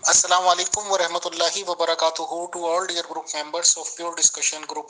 Assalamu alaikum wa rahmatullahi wa barakatuhu to all dear group members of Pure Discussion Group.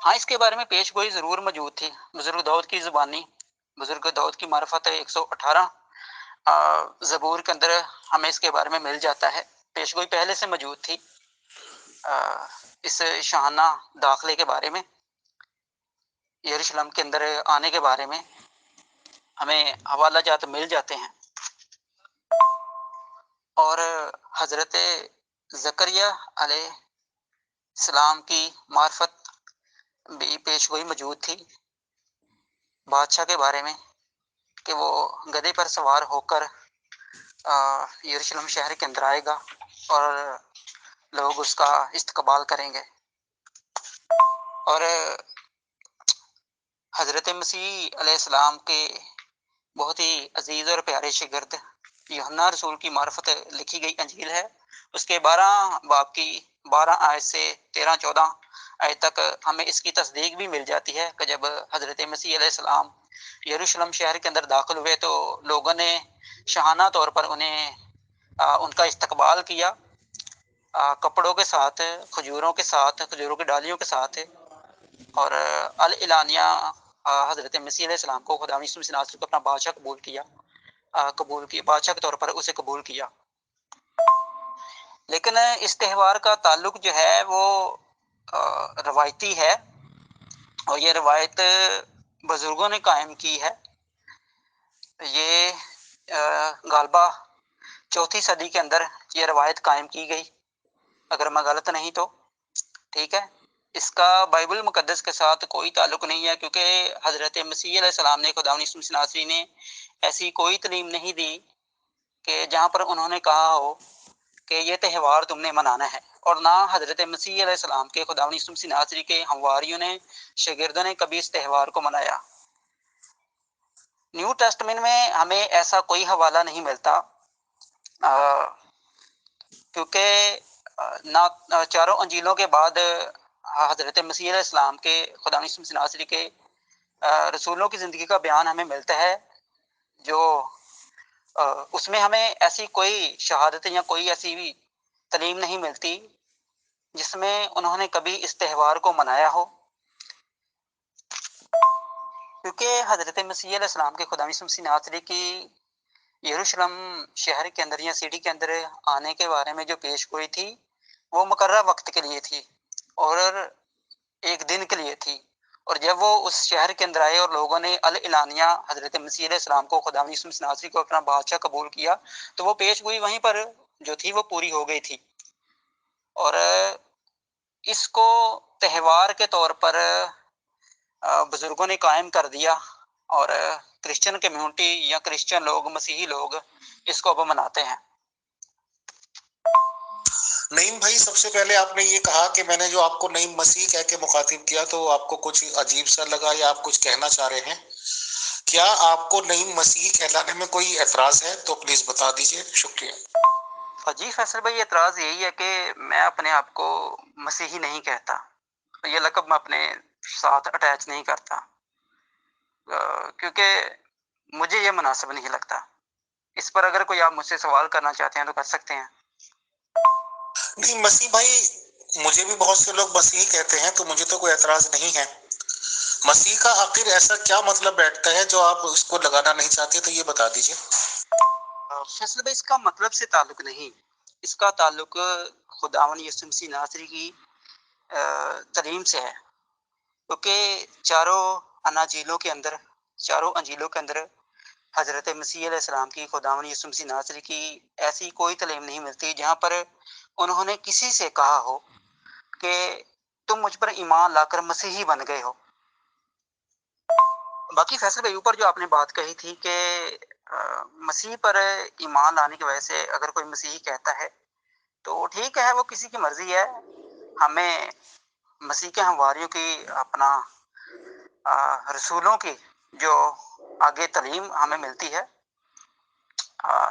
ہاں، اس کے بارے میں پیش گوئی ضرور موجود تھی. بزرگ داؤد کی زبانی، بزرگ داؤد کی معرفت 118 زبور کے اندر ہمیں اس کے بارے میں مل جاتا ہے. پیش گوئی پہلے سے موجود تھی اس شاہانہ داخلے کے بارے میں، یروشلم کے اندر آنے کے بارے میں ہمیں حوالہ جات مل جاتے ہیں. اور حضرت زکریا علیہ السلام کی معرفت بھی پیش گوئی موجود تھی بادشاہ کے بارے میں کہ وہ گدھے پر سوار ہو کر یروشلم شہر کے اندر آئے گا اور لوگ اس کا استقبال کریں گے. اور حضرت مسیح علیہ السلام کے بہت ہی عزیز اور پیارے شاگرد یوحنا رسول کی معرفت لکھی گئی انجیل ہے، اس کے 12 باب کی 12 آیت سے 13-14 آیت تک ہمیں اس کی تصدیق بھی مل جاتی ہے کہ جب حضرت مسیح علیہ السلام یروشلم شہر کے اندر داخل ہوئے تو لوگوں نے شاہانہ طور پر انہیں ان کا استقبال کیا کپڑوں کے ساتھ، کھجوروں کے ساتھ، کھجوروں کی ڈالیوں کے ساتھ، اور الاعلانیہ حضرت مسیح علیہ السلام کو خدا یسوع مسیح ناصری کو اپنا بادشاہ قبول کیا، بادشاہ کے طور پر اسے قبول کیا. لیکن اس تہوار کا تعلق جو ہے وہ روایتی ہے، اور یہ روایت بزرگوں نے قائم کی ہے. یہ غالبہ 4 صدی کے اندر یہ روایت قائم کی گئی، اگر میں غلط نہیں تو. ٹھیک ہے، اس کا بائبل مقدس کے ساتھ کوئی تعلق نہیں ہے، کیونکہ حضرت مسیح علیہ السلام نے، خدا یسوع مسیح ناصری نے ایسی کوئی تعلیم نہیں دی کہ جہاں پر انہوں نے کہا ہو کہ یہ تہوار تم نے منانا ہے. اور نہ حضرت مسیح علیہ السلام کے، خدا یسوع مسیح ناصری کے ہمواریوں نے، شاگردوں نے کبھی اس تہوار کو منایا. نیو ٹیسٹمنٹ میں ہمیں ایسا کوئی حوالہ نہیں ملتا، کیونکہ نہ چاروں انجیلوں کے بعد حضرت مسیح علیہ السلام کے، خدا یسوع مسیح ناصری کے رسولوں کی زندگی کا بیان ہمیں ملتا ہے، جو اس میں ہمیں ایسی کوئی شہادت یا کوئی ایسی بھی تعلیم نہیں ملتی جس میں انہوں نے کبھی اس تہوار کو منایا ہو. کیونکہ حضرت مسیح علیہ السلام کے، خدا یسوع مسیح ناصری کی یروشلم شہر کے اندر یا سٹی کے اندر آنے کے بارے میں جو پیش گوئی تھی وہ مقررہ وقت کے لیے تھی اور ایک دن کے لیے تھی. اور جب وہ اس شہر کے اندر آئے اور لوگوں نے الاعلانیہ حضرت مسیح علیہ السلام کو، خدا یسوع مسیح ناصری کو اپنا بادشاہ قبول کیا، تو وہ پیش گوئی وہیں پر جو تھی وہ پوری ہو گئی تھی. اور اس کو تہوار کے طور پر بزرگوں نے قائم کر دیا، اور کرسچن کمیونٹی یا کرسچن لوگ، مسیحی لوگ اس کو اب مناتے ہیں. نعیم بھائی، سب سے پہلے آپ نے یہ کہا کہ میں نے جو آپ کو نعیم مسیح کہہ کے مخاطب کیا تو آپ کو کچھ عجیب سا لگا یا آپ کچھ کہنا چاہ رہے ہیں. کیا آپ کو نعیم مسیح کہلانے میں کوئی اعتراض ہے تو پلیز بتا دیجیے. شکریہ. جی فیصل بھائی، اعتراض یہی ہے کہ میں اپنے آپ کو مسیحی نہیں کہتا، یہ لقب میں اپنے ساتھ اٹیچ نہیں کرتا، کیونکہ مجھے یہ مناسب نہیں لگتا. اس پر اگر کوئی آپ مجھ سے سوال کرنا چاہتے ہیں تو کر سکتے ہیں. نہیں مسیح بھائی، مجھے بھی بہت سے لوگ مسیحی کہتے ہیں تو مجھے تو کوئی اعتراض نہیں ہے. مسیح کا آخر ایسا کیا مطلب بیٹھتا ہے جو آپ اس کو لگانا نہیں چاہتے، تو یہ بتا دیجیے. فیصل بھائی، اس کا مطلب سے تعلق نہیں، اس کا تعلق خداوند یسوع مسیح ناصری کی تعلیم سے ہے. کیونکہ چاروں اناجیلوں کے اندر، چاروں انجیلوں کے اندر حضرت مسیح علیہ السلام کی، خداوند یسوع مسیح ناصری کی ایسی کوئی تعلیم نہیں ملتی جہاں پر انہوں نے کسی سے کہا ہو کہ تم مجھ پر ایمان لا کر مسیحی بن گئے ہو. باقی فیصل بھائی، اوپر جو آپ نے بات کہی تھی کہ مسیح پر ایمان لانے کی وجہ سے اگر کوئی مسیحی کہتا ہے تو ٹھیک ہے، وہ کسی کی مرضی ہے. ہمیں مسیح کے ہمواریوں کی، اپنا رسولوں کی جو آگے تعلیم ہمیں ملتی ہے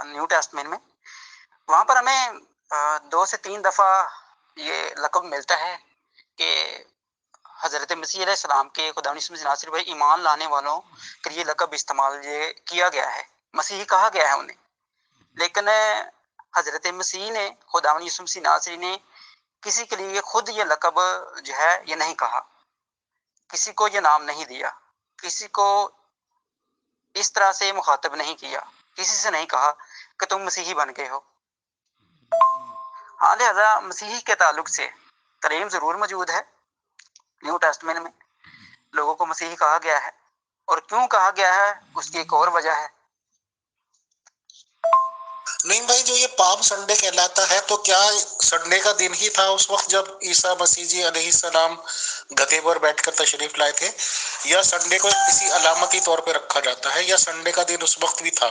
نیو ٹیسٹمنٹ میں، وہاں پر ہمیں 2 سے 3 دفعہ یہ لقب ملتا ہے کہ حضرت مسیح علیہ السلام کے، خدا یسوع مسیح ناصری پر ایمان لانے والوں کے یہ لقب استعمال یہ کیا گیا ہے، مسیحی کہا گیا ہے انہیں. لیکن حضرت مسیح نے، خدا یسوع مسیح ناصری نے کسی کے لیے خود یہ لقب جو ہے یہ نہیں کہا. کسی کو یہ نام نہیں دیا، کسی کو اس طرح سے مخاطب نہیں کیا، کسی سے نہیں کہا کہ تم مسیحی بن گئے ہو۔ ہاں، لہذا مسیحی کے تعلق سے ترہیم ضرور موجود ہے۔ نیو ٹیسٹمنٹ میں لوگوں کو مسیحی کہا گیا ہے، اور کیوں کہا گیا ہے اس کی ایک اور وجہ ہے۔ نہیں بھائی، جو یہ پام سنڈے کہلاتا ہے تو کیا سنڈے کا دن ہی تھا اس وقت جب عیسیٰ مسیح جی علیہ السلام گدھے پر بیٹھ کر تشریف لائے تھے، یا سنڈے کو کسی علامتی طور پہ رکھا جاتا ہے، یا سنڈے کا دن اس وقت بھی تھا؟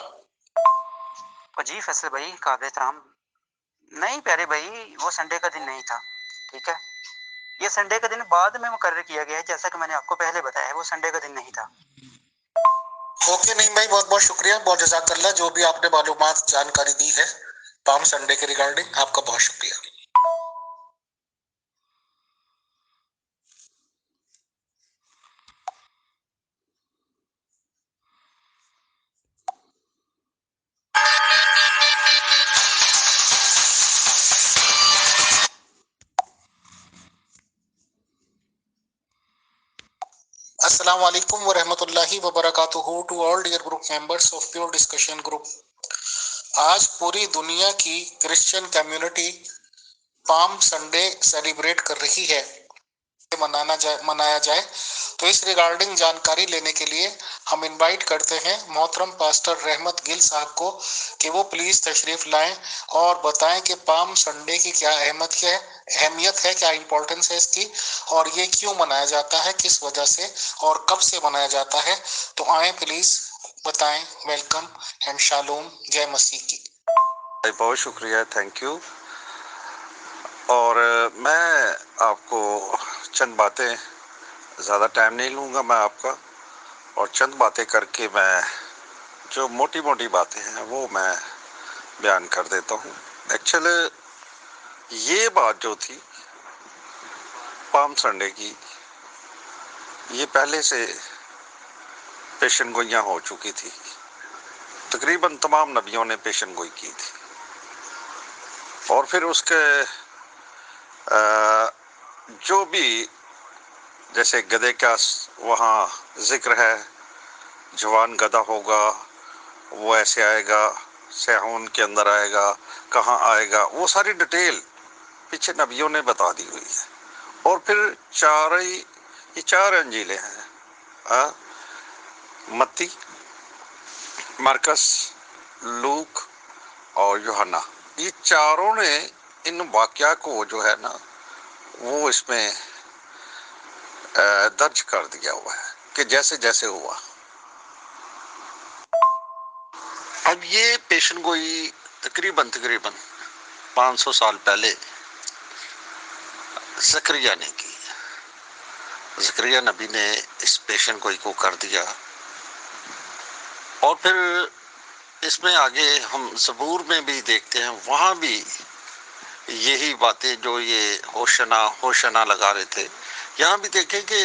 جی فیصل بھائی، قابل احترام، نہیں پیارے بھائی، وہ سنڈے کا دن نہیں تھا، ٹھیک ہے؟ یہ سنڈے کا دن بعد میں مقرر کیا گیا ہے، جیسا کہ میں نے آپ کو پہلے بتایا ہے، وہ سنڈے کا دن نہیں تھا۔ اوکے، نہیں بھائی، بہت بہت شکریہ، بہت جزاک اللہ، جو بھی آپ نے معلومات جانکاری دی ہے پام سنڈے کے ریگارڈنگ، آپ کا بہت شکریہ۔ السلام علیکم ورحمۃ اللہ وبرکاتہ to all dear group members of pure discussion group. آج پوری دنیا کی Christian community palm Sunday celebrate کر رہی ہے، منایا جائے، تو اس ریگارڈنگ جانکاری لینے کے لیے ہم انوائٹ کرتے ہیں محترم پاسٹر رحمت گل صاحب کو کہ وہ پلیز تشریف لائیں اور بتائیں کہ پام سنڈے کی کیا اہمیت ہے، کیا امپورٹنس ہے اس کی، اور یہ کیوں منایا جاتا ہے، کس وجہ سے اور کب سے منایا جاتا ہے۔ تو آئیں پلیز بتائیں۔ ویلکم اینڈ شالوم، جے مسیح کی۔ بہت شکریہ، تھینک یو۔ اور میں آپ کو چند باتیں، زیادہ ٹائم نہیں لوں گا میں آپ کا، اور چند باتیں کر کے میں جو موٹی موٹی باتیں ہیں وہ میں بیان کر دیتا ہوں۔ ایکچولی یہ بات جو تھی پام سنڈے کی، یہ پہلے سے پیشن گوئیاں ہو چکی تھی، تقریباً تمام نبیوں نے پیشن گوئی کی تھی، اور پھر اس کے جو بھی، جیسے گدھے کا وہاں ذکر ہے، جوان گدھا ہوگا، وہ ایسے آئے گا، سیہون کے اندر آئے گا، کہاں آئے گا، وہ ساری ڈیٹیل پیچھے نبیوں نے بتا دی ہوئی ہے۔ اور پھر یہ چار انجیلیں ہیں، متی، مرکس، لوک اور یوحنا، یہ چاروں نے ان واقعہ کو جو ہے نا وہ اس میں درج کر دیا ہوا ہے کہ جیسے جیسے ہوا۔ اب یہ پیشن گوئی تقریباً 500 سال پہلے زکریا نے کی، زکریا نبی نے اس پیشن گوئی کو کر دیا، اور پھر اس میں آگے ہم زبور میں بھی دیکھتے ہیں، وہاں بھی یہی باتیں جو یہ ہوشنا لگا رہے تھے، یہاں بھی دیکھیں کہ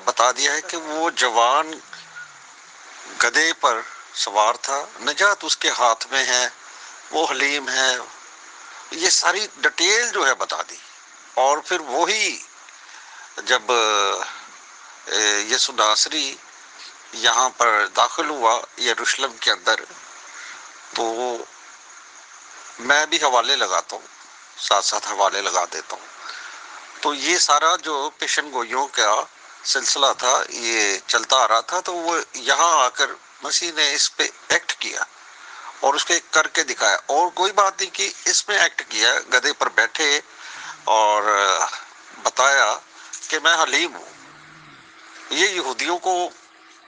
بتا دیا ہے کہ وہ جوان گدھے پر سوار تھا، نجات اس کے ہاتھ میں ہے، وہ حلیم ہے، یہ ساری ڈیٹیل جو ہے بتا دی۔ اور پھر وہی جب یسوع ناصری یہاں پر داخل ہوا یروشلم کے اندر، تو میں بھی حوالے لگاتا ہوں، ساتھ ساتھ حوالے لگا دیتا ہوں، تو یہ سارا جو پیشن گوئیوں کا سلسلہ تھا یہ چلتا آ رہا تھا، تو وہ یہاں آ کر مسیح نے اس پہ ایکٹ کیا اور اس پہ کر کے دکھایا، اور کوئی بات نہیں کہ اس میں ایکٹ کیا، گدھے پر بیٹھے اور بتایا کہ میں حلیم ہوں۔ یہ یہودیوں کو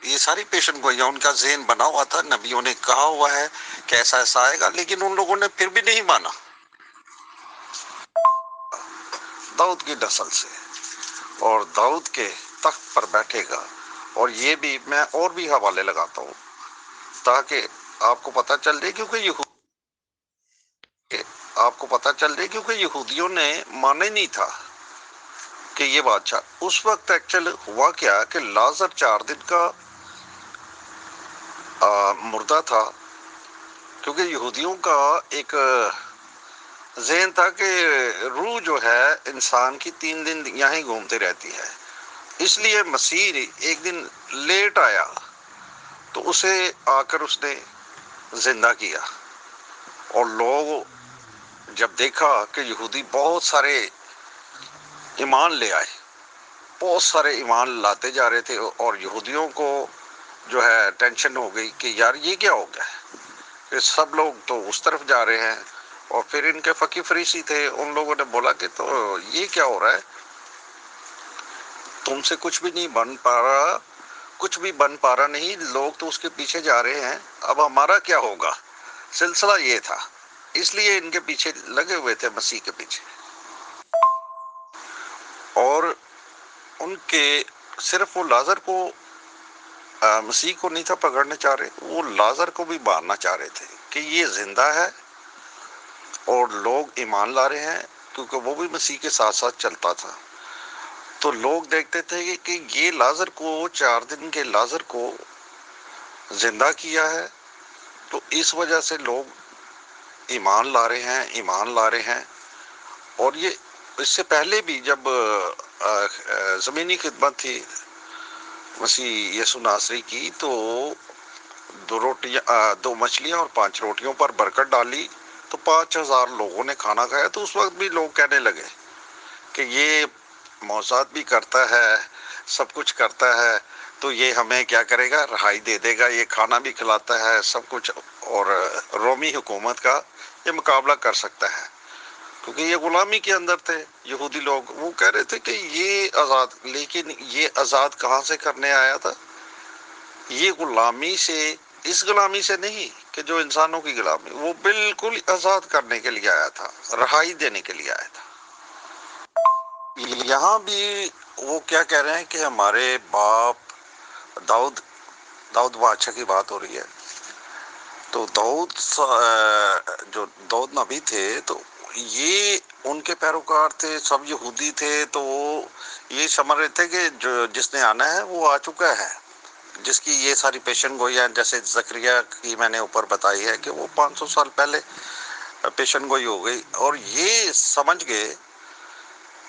یہ ساری پیشن گوئیاں ان کا ذہن بنا ہوا تھا، نبیوں نے کہا ہوا ہے کہ ایسا ایسا آئے گا، لیکن ان لوگوں نے پھر بھی نہیں مانا۔ داؤد کی نسل سے اور داؤد کے تخت پر بیٹھے گا، اور یہ بھی میں اور بھی حوالے لگاتا ہوں تاکہ آپ کو پتہ چل جائے، کیونکہ یہودیوں نے مانا ہی نہیں تھا کہ یہ بادشاہ۔ اس وقت ایکچوئل ہوا کیا کہ لازر 4 دن کا مردہ تھا، کیونکہ یہودیوں کا ایک ذہن تھا کہ روح جو ہے انسان کی 3 دن یہاں ہی گھومتے رہتی ہے، اس لیے مسیح ایک دن لیٹ آیا تو اسے آ کر اس نے زندہ کیا، اور لوگ جب دیکھا کہ یہودی بہت سارے ایمان لے آئے، بہت سارے ایمان لاتے جا رہے تھے، اور یہودیوں کو جو ہے ٹینشن ہو گئی کہ یار یہ کیا ہو گیا ہے کہ سب لوگ تو اس طرف جا رہے ہیں، اور پھر ان کے فقی فریسی تھے، ان لوگوں نے بولا کہ تو یہ کیا ہو رہا ہے، تم سے کچھ بھی نہیں بن پا رہا، کچھ بھی بن پا رہا نہیں، لوگ تو اس کے پیچھے جا رہے ہیں، اب ہمارا کیا ہوگا؟ سلسلہ یہ تھا، اس لیے ان کے پیچھے لگے ہوئے تھے، مسیح کے پیچھے. اور ان کے صرف وہ لازر کو مسیح کو نہیں تھا پکڑنا چاہ رہے، وہ لازر کو بھی مارنا چاہ رہے تھے کہ یہ زندہ ہے اور لوگ ایمان لا رہے ہیں، کیونکہ وہ بھی مسیح کے ساتھ ساتھ چلتا تھا. تو لوگ دیکھتے تھے کہ یہ لازر کو 4 دن کے لازر کو زندہ کیا ہے، تو اس وجہ سے لوگ ایمان لا رہے ہیں، ایمان لا رہے ہیں. اور یہ اس سے پہلے بھی جب زمینی خدمت تھی مسیح یسوع ناصری کی، تو 2 مچھلیاں اور 5 روٹیوں پر برکت ڈالی تو 5000 لوگوں نے کھانا کھایا. تو اس وقت بھی لوگ کہنے لگے کہ یہ معجزات بھی کرتا ہے، سب کچھ کرتا ہے، تو یہ ہمیں کیا کرے گا؟ رہائی دے دے گا، یہ کھانا بھی کھلاتا ہے سب کچھ، اور رومی حکومت کا یہ مقابلہ کر سکتا ہے. کیونکہ یہ غلامی کے اندر تھے یہودی لوگ، وہ کہہ رہے تھے کہ یہ آزاد، لیکن یہ آزاد کہاں سے کرنے آیا تھا؟ یہ غلامی سے، اس غلامی سے نہیں کہ جو انسانوں کی غلامی، وہ بالکل آزاد کرنے کے لیے آیا تھا، رہائی دینے کے لیے آیا تھا. یہاں بھی وہ کیا کہہ رہے ہیں کہ ہمارے باپ داؤد بادشاہ کی بات ہو رہی ہے. تو جو داؤد نبی تھے، تو یہ ان کے پیروکار تھے، سب یہودی تھے، تو وہ یہ سمجھ رہے تھے کہ جس نے آنا ہے وہ آ چکا ہے، جس کی یہ ساری پیشن گوئی ہے. جیسے زکریا کی میں نے اوپر بتائی ہے کہ وہ 500 سال پہلے پیشن گوئی ہو گئی، اور یہ سمجھ گئے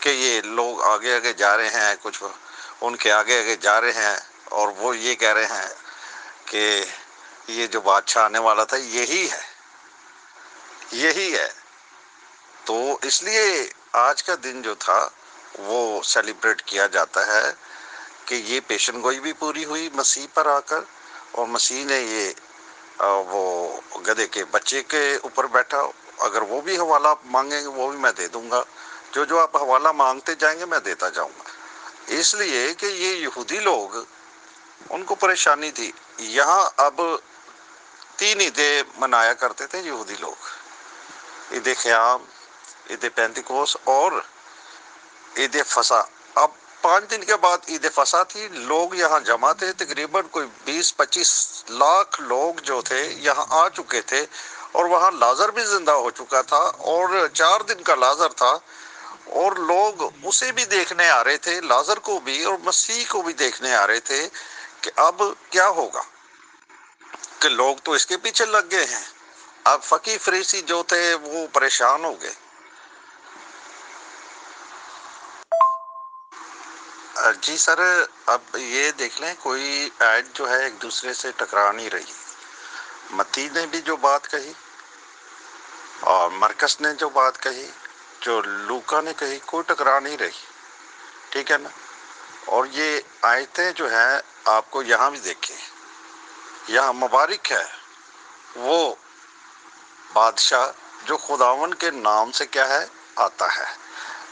کہ یہ لوگ آگے آگے جا رہے ہیں، کچھ ان کے آگے آگے جا رہے ہیں، اور وہ یہ کہہ رہے ہیں کہ یہ جو بادشاہ آنے والا تھا یہی ہے، یہی ہے. تو اس لیے آج کا دن جو تھا وہ سیلیبریٹ کیا جاتا ہے کہ یہ پیشن گوئی بھی پوری ہوئی مسیح پر آ کر، اور مسیح نے یہ وہ گدھے کے بچے کے اوپر بیٹھا. اگر وہ بھی حوالہ مانگیں گے وہ بھی میں دے دوں گا، جو آپ حوالہ مانگتے جائیں گے میں دیتا جاؤں گا. اس لیے کہ یہ یہودی لوگ، ان کو پریشانی تھی. یہاں اب 3 عیدیں منایا کرتے تھے یہودی لوگ، عید خیام، عید پینتیکوس اور عید فصح. اب 5 دن کے بعد عید فصح تھی. لوگ یہاں جمع تھے، تقریباً کوئی 20-25 لاکھ لوگ جو تھے یہاں آ چکے تھے، اور وہاں لازر بھی زندہ ہو چکا تھا، اور 4 دن کا لازر تھا، اور لوگ اسے بھی دیکھنے آ رہے تھے، لازر کو بھی اور مسیح کو بھی دیکھنے آ رہے تھے کہ اب کیا ہوگا، کہ لوگ تو اس کے پیچھے لگ گئے ہیں. اب فقی فریسی جو تھے وہ پریشان ہو گئے. جی سر، اب یہ دیکھ لیں کوئی آیت جو ہے ایک دوسرے سے ٹکرا نہیں رہی. متی نے بھی جو بات کہی اور مرکز نے جو بات کہی، جو لوکا نے کہی، کوئی ٹکرا نہیں رہی. ٹھیک ہے نا؟ اور یہ آیتیں جو ہیں آپ کو یہاں بھی دیکھیں، یہاں مبارک ہے وہ بادشاہ جو خداون کے نام سے کیا ہے؟ آتا ہے.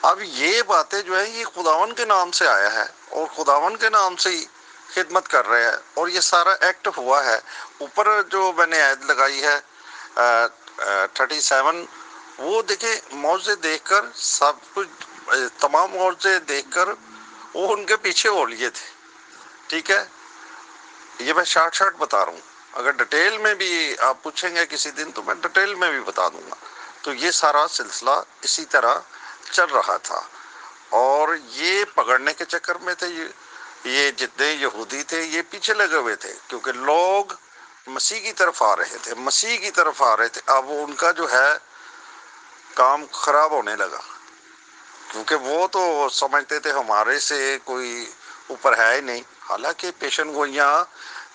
اب یہ باتیں جو ہے یہ خداون کے نام سے آیا ہے، اور خداون کے نام سے ہی خدمت کر رہے ہیں، اور یہ سارا ایکٹ ہوا ہے. اوپر جو میں نے عید لگائی ہے 37، وہ دیکھیں معجزے دیکھ کر، سب کچھ تمام معجزے دیکھ کر وہ ان کے پیچھے ہو لیے تھے. ٹھیک ہے، یہ میں شارٹ بتا رہا ہوں. اگر ڈیٹیل میں بھی آپ پوچھیں گے کسی دن تو میں ڈیٹیل میں بھی بتا دوں گا. تو یہ سارا سلسلہ اسی طرح چل رہا تھا، اور یہ پکڑنے کے چکر میں تھے. یہ جتنے یہودی تھے یہ پیچھے لگے ہوئے تھے، کیونکہ لوگ مسیح کی طرف آ رہے تھے، مسیح کی طرف آ رہے تھے. اب ان کا جو ہے کام خراب ہونے لگا، کیونکہ وہ تو سمجھتے تھے ہمارے سے کوئی اوپر ہے ہی نہیں، حالانکہ پیشن گوئیاں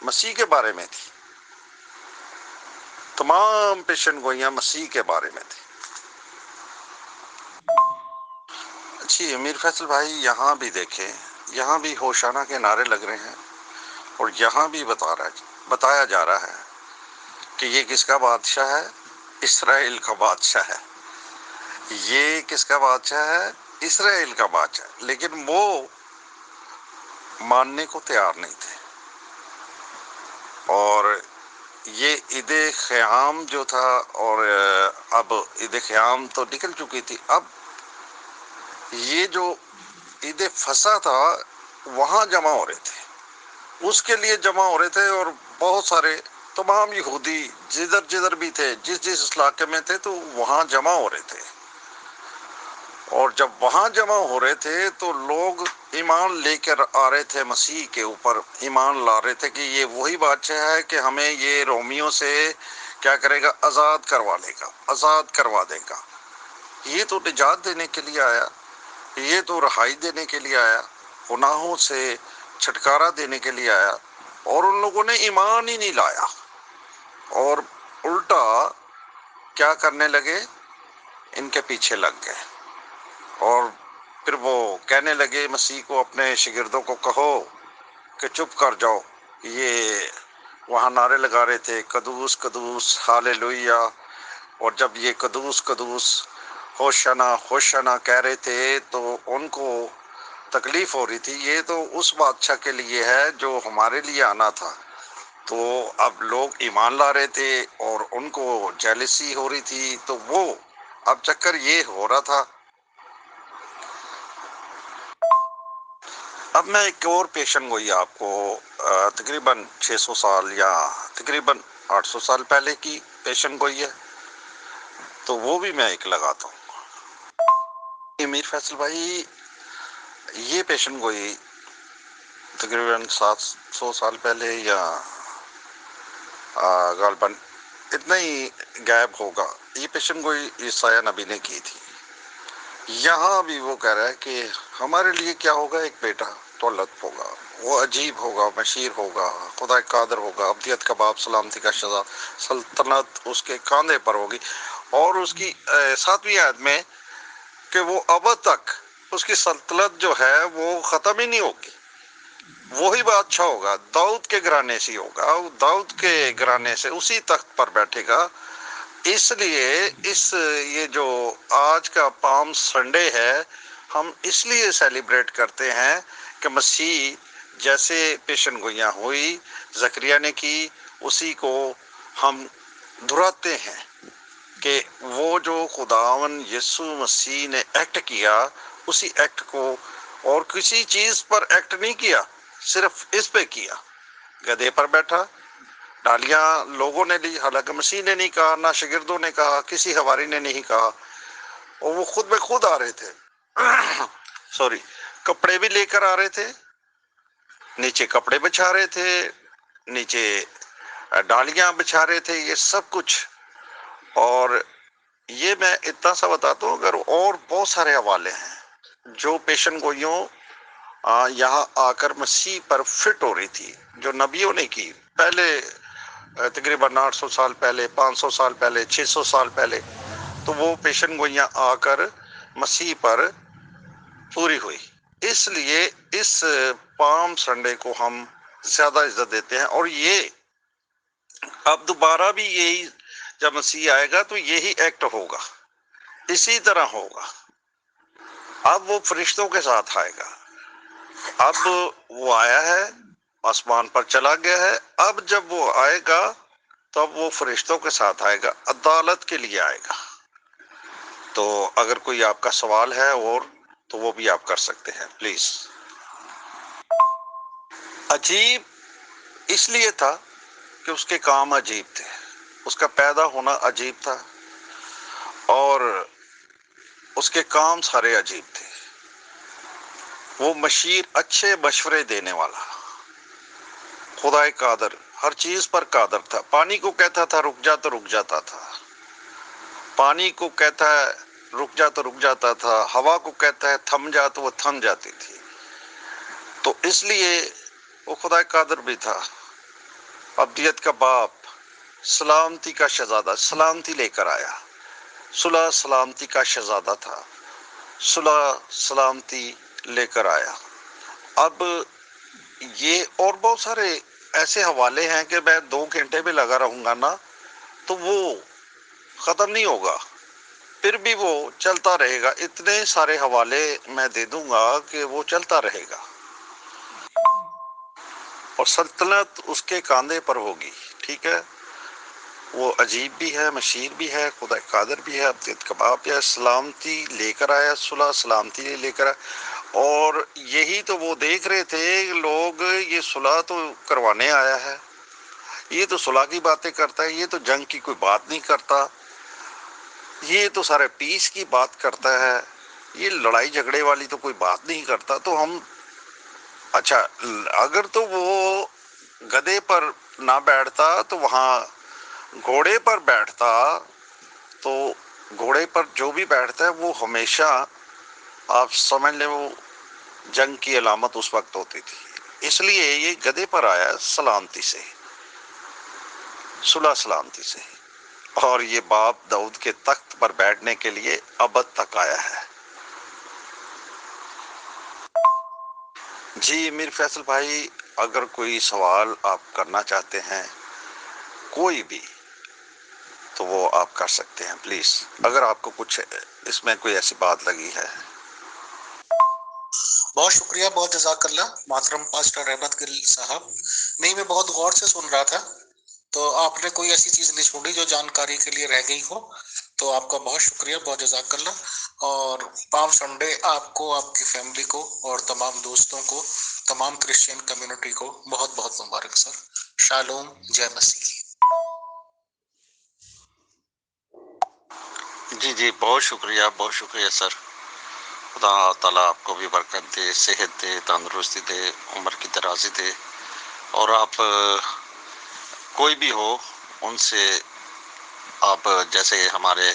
مسیح کے بارے میں تھی، تمام پیشن گوئیاں مسیح کے بارے میں تھی۔ جی امیر فیصل بھائی، یہاں بھی دیکھیں، یہاں بھی ہوشانہ کے نعرے لگ رہے ہیں، اور یہاں بھی بتایا جا رہا ہے کہ یہ کس کا بادشاہ ہے؟ اسرائیل کا بادشاہ ہے۔ یہ کس کا بادشاہ ہے؟ اسرائیل کا بادشاہ، لیکن وہ ماننے کو تیار نہیں تھے۔ اور یہ عید خیام جو تھا، اور اب عید خیام تو نکل چکی تھی، اب یہ جو عید فصح تھا وہاں جمع ہو رہے تھے، اس کے لیے جمع ہو رہے تھے، اور بہت سارے تمام یہودی جدھر بھی تھے، جس علاقے میں تھے، تو وہاں جمع ہو رہے تھے۔ اور جب وہاں جمع ہو رہے تھے تو لوگ ایمان لے کر آ رہے تھے، مسیح کے اوپر ایمان لا رہے تھے کہ یہ وہی بادشاہ ہے کہ ہمیں یہ رومیوں سے کیا کرے گا؟ آزاد کروا لے گا، آزاد کروا دے گا۔ یہ تو نجات دینے کے لیے آیا، یہ تو رہائی دینے کے لیے آیا، گناہوں سے چھٹکارا دینے کے لیے آیا، اور ان لوگوں نے ایمان ہی نہیں لایا، اور الٹا کیا کرنے لگے؟ ان کے پیچھے لگ گئے، اور پھر وہ کہنے لگے مسیح کو، اپنے شاگردوں کو کہو کہ چپ کر جاؤ۔ یہ وہاں نعرے لگا رہے تھے، قدوس قدوس ہاللویا، اور جب یہ قدوس قدوس ہوشنا ہوشنا کہہ رہے تھے تو ان کو تکلیف ہو رہی تھی۔ یہ تو اس بادشاہ کے لیے ہے جو ہمارے لیے آنا تھا۔ تو اب لوگ ایمان لا رہے تھے اور ان کو جیلسی ہو رہی تھی، تو وہ اب چکر یہ ہو رہا تھا۔ اب میں ایک اور پیشن گوئی آپ کو تقریباً 600 سال یا تقریباً 800 سال پہلے کی پیشن گوئی ہے، تو وہ بھی میں ایک لگاتا ہوں۔ امیر فیصل بھائی، یہ پیشن گوئی تقریباً 700 سال پہلے یا غالباً اتنا ہی غائب ہوگا، یہ پیشن گوئی عیسیٰ نبی نے کی تھی۔ یہاں بھی وہ کہہ رہا ہے کہ ہمارے لیے کیا ہوگا؟ ایک بیٹا تولد ہوگا، وہ عجیب ہوگا، مشیر ہوگا، خدا قادر ہوگا، ابدیت کا باپ، سلامتی کا شہزاد، سلطنت اس کے کاندھے پر ہوگی، اور اس کی 7ویں آیت میں کہ وہ ابد تک اس کی سلطنت جو ہے وہ ختم ہی نہیں ہوگی، وہی بادشاہ ہوگا، داؤد کے گھرانے سے ہوگا، داؤد کے گھرانے سے اسی تخت پر بیٹھے گا۔ اس لیے یہ جو آج کا پام سنڈے ہے، ہم اس لیے سیلیبریٹ کرتے ہیں کہ مسیح جیسے پیشن گوئیاں ہوئی، زکریا نے کی، اسی کو ہم دہراتے ہیں کہ وہ جو خداوند یسوع مسیح نے ایکٹ کیا، اسی ایکٹ کو، اور کسی چیز پر ایکٹ نہیں کیا، صرف اس پہ کیا، گدھے پر بیٹھا، ڈالیاں لوگوں نے لی، حالانکہ مسیح نے نہیں کہا، نہ شاگردوں نے کہا، کسی حواری نے نہیں کہا، اور وہ خود بخود آ رہے تھے سوری، کپڑے بھی لے کر آ رہے تھے، نیچے کپڑے بچھا رہے تھے، نیچے ڈالیاں بچھا رہے تھے، یہ سب کچھ۔ اور یہ میں اتنا سا بتاتا ہوں، اگر اور بہت سارے حوالے ہیں جو پیشن گوئیوں یہاں آ کر مسیح پر فٹ ہو رہی تھی، جو نبیوں نے کی پہلے، تقریباً 800 سال پہلے، 500 سال پہلے، 600 سال پہلے، تو وہ پیشن گوئیاں آ کر مسیح پر پوری ہوئی۔ اس لیے اس پام سنڈے کو ہم زیادہ عزت دیتے ہیں، اور یہ اب دوبارہ بھی یہی، جب مسیح آئے گا تو یہی ایکٹ ہوگا، اسی طرح ہوگا۔ اب وہ فرشتوں کے ساتھ آئے گا، اب وہ آیا ہے، آسمان پر چلا گیا ہے، اب جب وہ آئے گا تب وہ فرشتوں کے ساتھ آئے گا، عدالت کے لیے آئے گا۔ تو اگر کوئی آپ کا سوال ہے اور تو وہ بھی آپ کر سکتے ہیں پلیز۔ عجیب اس لیے تھا کہ اس کے کام عجیب تھے، اس کا پیدا ہونا عجیب تھا، اور اس کے کام سارے عجیب تھے۔ وہ مشیر، اچھے مشورے دینے والا، خدا قادر، ہر چیز پر قادر تھا۔ پانی کو کہتا تھا رک جا تو رک جاتا تھا، پانی کو کہتا ہے رک جا تو رک جاتا تھا، ہوا کو کہتا ہے تھم جا تو وہ تھم جاتی تھی۔ تو اس لیے وہ خدا قادر بھی تھا، ابدیت کا باپ، سلامتی کا شہزادہ، سلامتی لے کر آیا، صلح سلامتی کا شہزادہ تھا، صلح سلامتی لے کر آیا۔ اب یہ اور بہت سارے ایسے حوالے ہیں کہ میں 2 گھنٹے بھی لگا رہوں گا نا تو وہ ختم نہیں ہوگا، پھر بھی وہ چلتا رہے گا، اتنے سارے حوالے میں دے دوں گا کہ وہ چلتا رہے گا، اور سلطنت اس کے کاندھے پر ہوگی۔ ٹھیک ہے، وہ عجیب بھی ہے، مشیر بھی ہے، خدا قادر بھی ہے، ابدیت کا باپ ہے، سلامتی لے کر آیا، صلح سلامتی لے کر آیا۔ اور یہی تو وہ دیکھ رہے تھے لوگ، یہ صلح تو کروانے آیا ہے، یہ تو صلح کی باتیں کرتا ہے، یہ تو جنگ کی کوئی بات نہیں کرتا، یہ تو سارے پیس کی بات کرتا ہے، یہ لڑائی جھگڑے والی تو کوئی بات نہیں کرتا۔ تو ہم اچھا، اگر تو وہ گدھے پر نہ بیٹھتا تو وہاں گھوڑے پر بیٹھتا، تو گھوڑے پر جو بھی بیٹھتا ہے وہ ہمیشہ، آپ سمجھ لیں، وہ جنگ کی علامت اس وقت ہوتی تھی۔ اس لیے یہ گدھے پر آیا سلامتی سے، صلح سلامتی سے، اور یہ باپ داؤد کے تخت پر بیٹھنے کے لیے ابد تک آیا ہے۔ جی میر فیصل بھائی، اگر کوئی سوال آپ کرنا چاہتے ہیں کوئی بھی، تو وہ آپ کر سکتے ہیں پلیز، اگر آپ کو کچھ اس میں کوئی ایسی بات لگی ہے۔ بہت شکریہ، بہت جزاک اللہ محترم پاسٹر احمد گل صاحب۔ نہیں، میں بہت غور سے سن رہا تھا، تو آپ نے کوئی ایسی چیز نہیں چھوڑی جو جانکاری کے لیے رہ گئی ہو، تو آپ کا بہت شکریہ، بہت جزاک اللہ۔ اور پام سنڈے آپ کو، آپ کی فیملی کو، اور تمام دوستوں کو، تمام کرسچین کمیونٹی کو بہت بہت مبارک سر۔ شالوم، جے مسیح۔ جی جی، بہت شکریہ، بہت شکریہ سر۔ خدا تعالیٰ آپ کو بھی برکت دے، صحت دے، تندرستی دے، عمر کی درازی دے، اور آپ کوئی بھی ہو ان سے، آپ جیسے ہمارے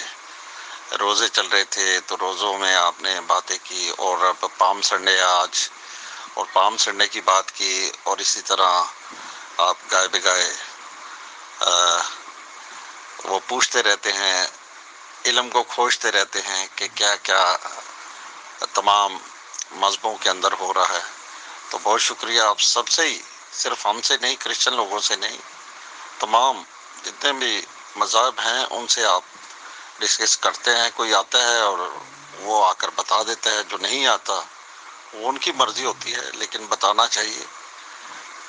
روزے چل رہے تھے تو روزوں میں آپ نے باتیں کی، اور اب پام سنڈے آج، اور پام سنڈے کی بات کی، اور اسی طرح آپ گائے بگائے وہ پوچھتے رہتے ہیں، علم کو کھوجتے رہتے ہیں کہ کیا کیا تمام مذہبوں کے اندر ہو رہا ہے۔ تو بہت شکریہ آپ سب سے ہی، صرف ہم سے نہیں، کرسچن لوگوں سے نہیں، تمام جتنے بھی مذاہب ہیں ان سے آپ ڈسکس کرتے ہیں۔ کوئی آتا ہے اور وہ آ کر بتا دیتا ہے، جو نہیں آتا وہ ان کی مرضی ہوتی ہے، لیکن بتانا چاہیے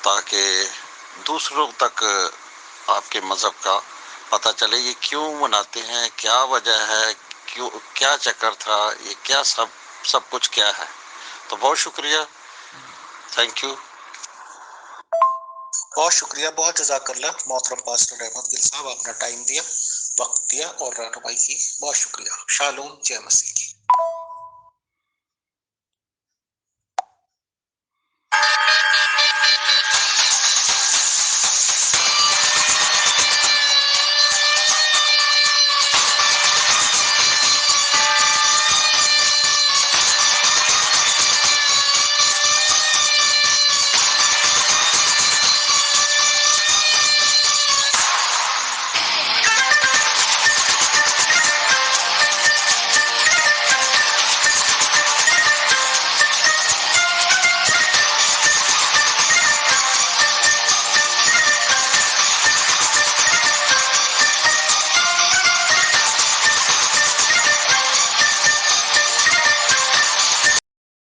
تاکہ دوسروں تک آپ کے مذہب کا پتہ چلے، یہ کیوں مناتے ہیں، کیا وجہ ہے، کیوں، کیا چکر تھا، یہ کیا سب کچھ کیا ہے۔ تو بہت شکریہ، تھینک یو۔ بہت شکریہ، بہت جزاک اللہ محترم پاسٹر احمد گل صاحب، آپ نے ٹائم دیا، وقت دیا اور رہنمائی کی، بہت شکریہ۔ شالوم، جے مسیح۔